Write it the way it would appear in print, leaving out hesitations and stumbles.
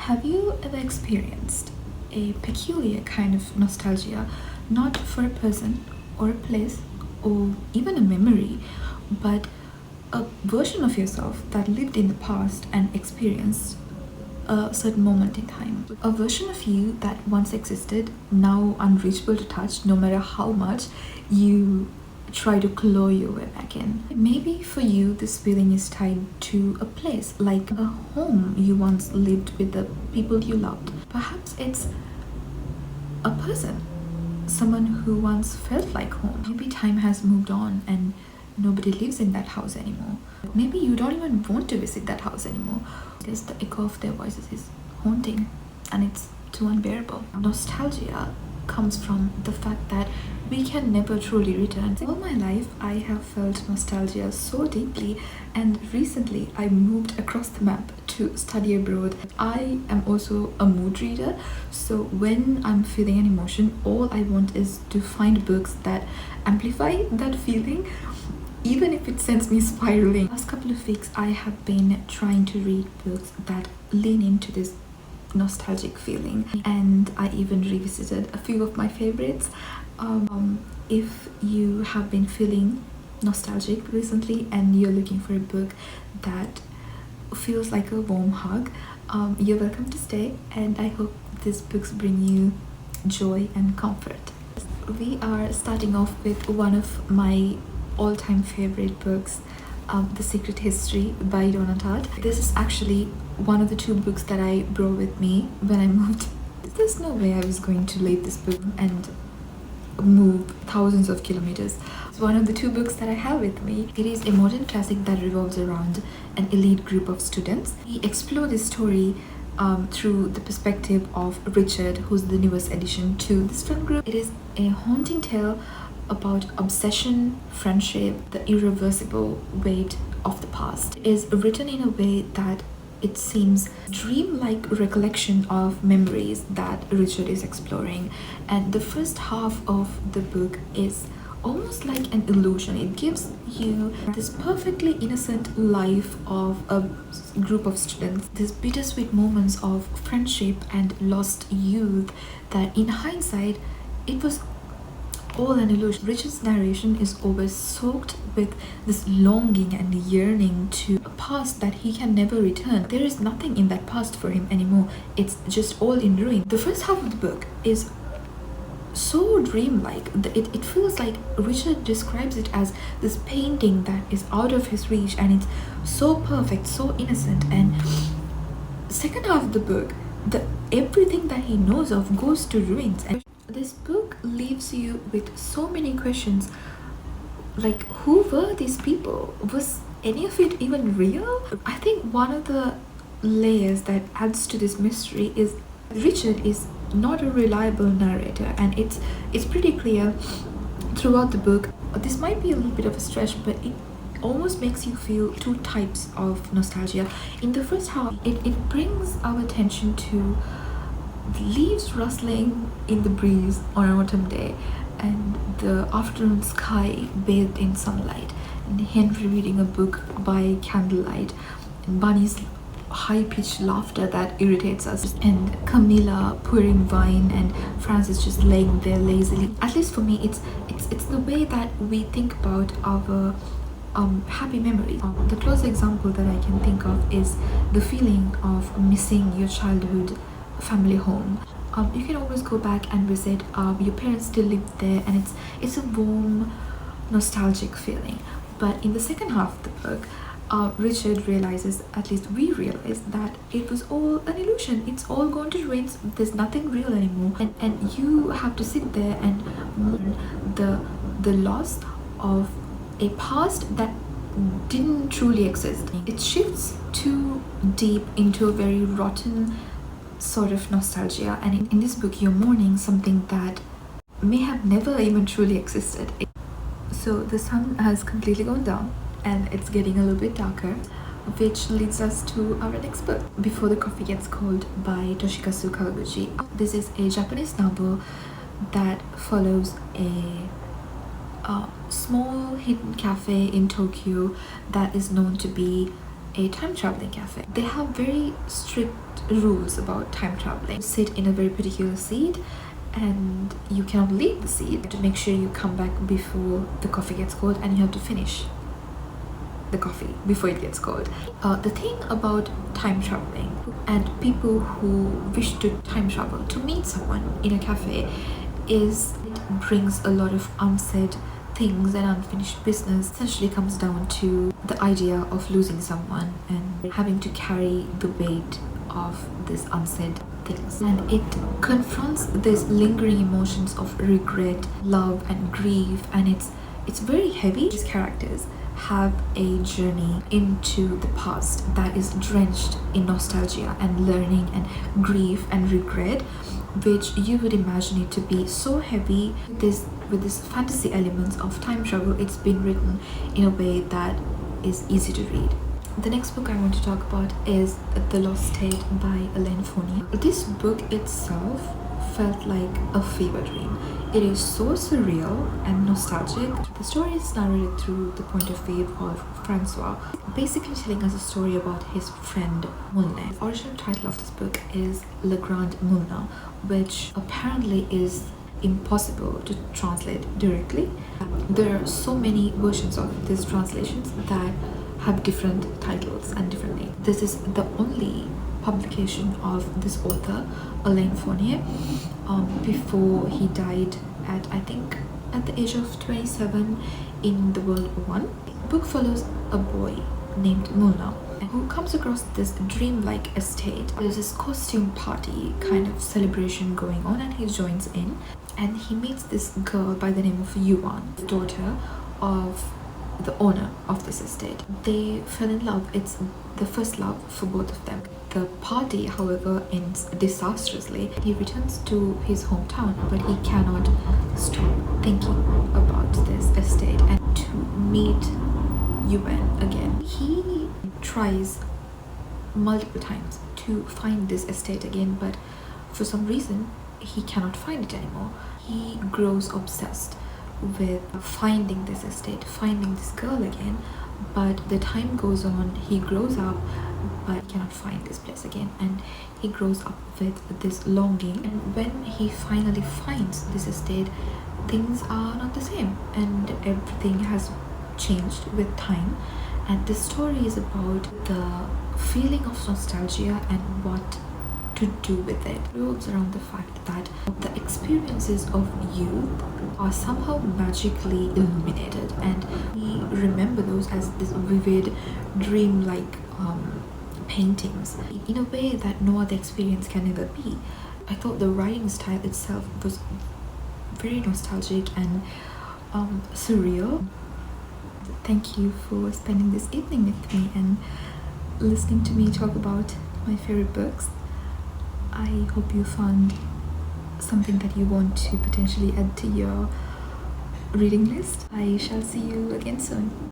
Have you ever experienced a peculiar kind of nostalgia, not for a person or a place or even a memory, but a version of yourself that lived in the past and experienced a certain moment in time? A version of you that once existed, now unreachable to touch, no matter how much you try to claw your way back in. Maybe for you, this feeling is tied to a place, like a home you once lived with the people you loved. Perhaps it's a person, someone who once felt like home. Maybe time has moved on and nobody lives in that house anymore. Maybe you don't even want to visit that house anymore because the echo of their voices is haunting and it's too unbearable. Nostalgia comes from the fact that we can never truly return. All my life, I have felt nostalgia so deeply, and recently I moved across the map to study abroad. I am also a mood reader, so when I'm feeling an emotion, all I want is to find books that amplify that feeling, even if it sends me spiraling. Last couple of weeks, I have been trying to read books that lean into this nostalgic feeling, and I even revisited a few of my favorites. If you have been feeling nostalgic recently and you're looking for a book that feels like a warm hug, you're welcome to stay, and I hope these books bring you joy and comfort. We are starting off with one of my all-time favorite books, The Secret History by Donna Tartt. This is actually one of the two books that I brought with me when I moved. There's no way I was going to leave this book and move thousands of kilometers. It's one of the two books that I have with me. It is a modern classic that revolves around an elite group of students. We explore this story through the perspective of Richard, who's the newest addition to this friend group. It is a haunting tale about obsession, friendship, the irreversible weight of the past. It is written in a way that it seems dreamlike recollection of memories that Richard is exploring, and the first half of the book is almost like an illusion. It gives you this perfectly innocent life of a group of students, these bittersweet moments of friendship and lost youth that in hindsight it was all an illusion. Richard's narration is always soaked with this longing and yearning to a past that he can never return. There is nothing in that past for him anymore. It's just all in ruin. The first half of the book is so dreamlike. It feels like Richard describes it as this painting that is out of his reach, and it's so perfect, so innocent. And second half of the book, everything that he knows of goes to ruins. And this book leaves you with so many questions, like who were these people? Was any of it even real? I think one of the layers that adds to this mystery is Richard is not a reliable narrator, and it's pretty clear throughout the book. This might be a little bit of a stretch, but it almost makes you feel two types of nostalgia. In the first half, it brings our attention to the leaves rustling in the breeze on an autumn day, and the afternoon sky bathed in sunlight, and Henry reading a book by candlelight, and Bunny's high-pitched laughter that irritates us, and Camilla pouring wine, and Francis just laying there lazily. At least for me, it's the way that we think about our happy memory. The closest example that I can think of is the feeling of missing your childhood family home. You can always go back and visit. Your parents still live there, and it's a warm, nostalgic feeling. But in the second half of the book, Richard realizes, at least we realize, that it was all an illusion. It's all gone to ruins. There's nothing real anymore, and you have to sit there and mourn the loss of a past that didn't truly exist. It shifts too deep into a very rotten sort of nostalgia, and in this book you're mourning something that may have never even truly existed. So the sun has completely gone down and it's getting a little bit darker, which leads us to our next book, Before the Coffee Gets Cold by Toshikazu Kawaguchi. This is a Japanese novel that follows a small hidden cafe in Tokyo that is known to be a time traveling cafe. They have very strict rules about time traveling. Sit in a very particular seat and you cannot leave the seat to make sure you come back before the coffee gets cold, and you have to finish the coffee before it gets cold. The thing about time traveling and people who wish to time travel to meet someone in a cafe is it brings a lot of unsaid things and unfinished business. Essentially comes down to the idea of losing someone and having to carry the weight of this unsaid things, and it confronts these lingering emotions of regret, love and grief, and it's very heavy. These characters have a journey into the past that is drenched in nostalgia and learning and grief and regret, which you would imagine it to be so heavy. With this fantasy elements of time travel, it's been written in a way that is easy to read. The next book I want to talk about is The Lost State by Elaine Fournier. This book itself felt like a fever dream. It is so surreal and nostalgic. The story is narrated through the point of view of Francois, basically telling us a story about his friend Moulin. The original title of this book is Le Grand Moulin, which apparently is impossible to translate directly. There are so many versions of these translations that have different titles and different names. This is the only publication of this author, Elaine Fournier, before he died at, I think, at the age of 27 in the World War I. The book follows a boy named Moulin who comes across this dreamlike estate. There's this costume party kind of celebration going on, and he joins in, and he meets this girl by the name of Yuan, the daughter of the owner of this estate. They fell in love. It's the first love for both of them. The party, however, ends disastrously. He returns to his hometown, but he cannot stop thinking about this estate and to meet Yuan again. He tries multiple times to find this estate again, but for some reason he cannot find it anymore. He grows obsessed with finding this estate, finding this girl again, but the time goes on, he grows up but cannot find this place again, and he grows up with this longing. And when he finally finds this estate, things are not the same and everything has changed with time. And this story is about the feeling of nostalgia and what to do with it. It revolves around the fact that the experiences of youth are somehow magically illuminated, and we remember those as this vivid, dreamlike paintings in a way that no other experience can ever be. I thought the writing style itself was very nostalgic and surreal. Thank you for spending this evening with me and listening to me talk about my favorite books. I hope you found something that you want to potentially add to your reading list. I shall see you again soon.